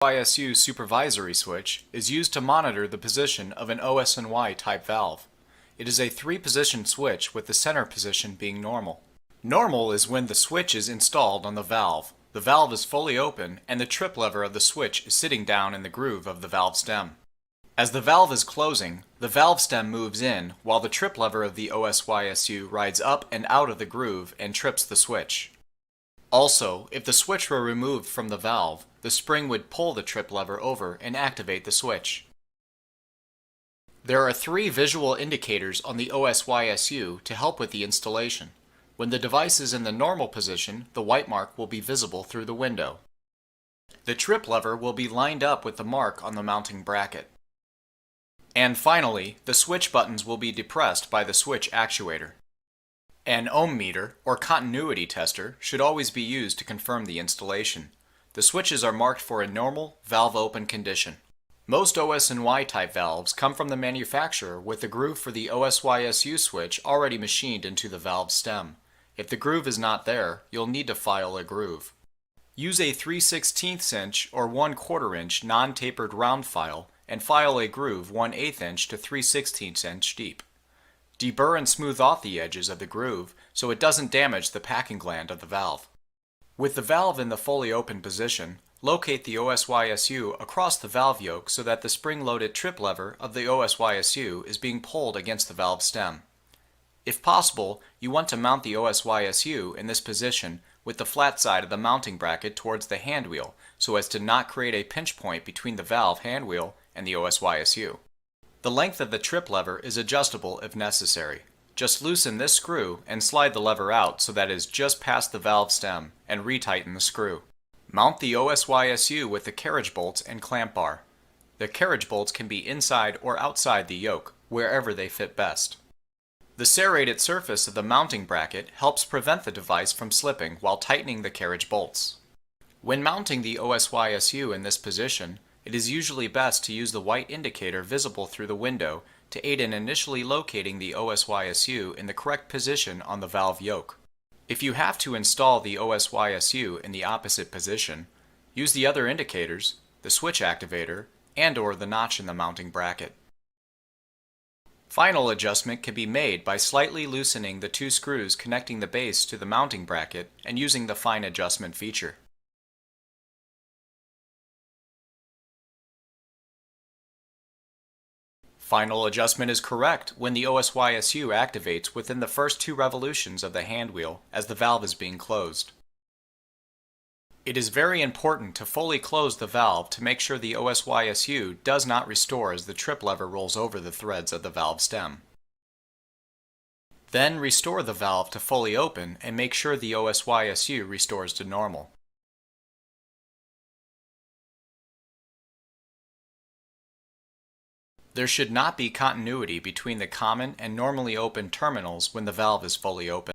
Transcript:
YSU supervisory switch is used to monitor the position of an OS&Y type valve. It is a 3-position switch with the center position being normal. Normal is when the switch is installed on the valve is fully open, and the trip lever of the switch is sitting down in the groove of the valve stem. As the valve is closing, the valve stem moves in while the trip lever of the OSYSU rides up and out of the groove and trips the switch. Also, if the switch were removed from the valve, the spring would pull the trip lever over and activate the switch. There are 3 visual indicators on the OSYSU to help with the installation. When the device is in the normal position, the white mark will be visible through the window. The trip lever will be lined up with the mark on the mounting bracket. And finally, the switch buttons will be depressed by the switch actuator. An ohm meter, or continuity tester, should always be used to confirm the installation. The switches are marked for a normal, valve open condition. Most OS&Y type valves come from the manufacturer with the groove for the OSYSU switch already machined into the valve stem. If the groove is not there, you'll need to file a groove. Use a 3/16 inch or 1/4 inch non-tapered round file and file a groove 1/8 inch to 3/16 inch deep. Deburr and smooth off the edges of the groove so it doesn't damage the packing gland of the valve. With the valve in the fully open position, locate the OSYSU across the valve yoke so that the spring-loaded trip lever of the OSYSU is being pulled against the valve stem. If possible, you want to mount the OSYSU in this position with the flat side of the mounting bracket towards the hand wheel so as to not create a pinch point between the valve hand wheel and the OSYSU. The length of the trip lever is adjustable if necessary. Just loosen this screw and slide the lever out so that it is just past the valve stem and retighten the screw. Mount the OSYSU with the carriage bolts and clamp bar. The carriage bolts can be inside or outside the yoke, wherever they fit best. The serrated surface of the mounting bracket helps prevent the device from slipping while tightening the carriage bolts. When mounting the OSYSU in this position, it is usually best to use the white indicator visible through the window to aid in initially locating the OSYSU in the correct position on the valve yoke. If you have to install the OSYSU in the opposite position, use the other indicators, the switch activator, and/or the notch in the mounting bracket. Final adjustment can be made by slightly loosening the 2 screws connecting the base to the mounting bracket and using the fine adjustment feature. Final adjustment is correct when the OSYSU activates within the first 2 revolutions of the hand wheel as the valve is being closed. It is very important to fully close the valve to make sure the OSYSU does not restore as the trip lever rolls over the threads of the valve stem. Then restore the valve to fully open and make sure the OSYSU restores to normal. There should not be continuity between the common and normally open terminals when the valve is fully open.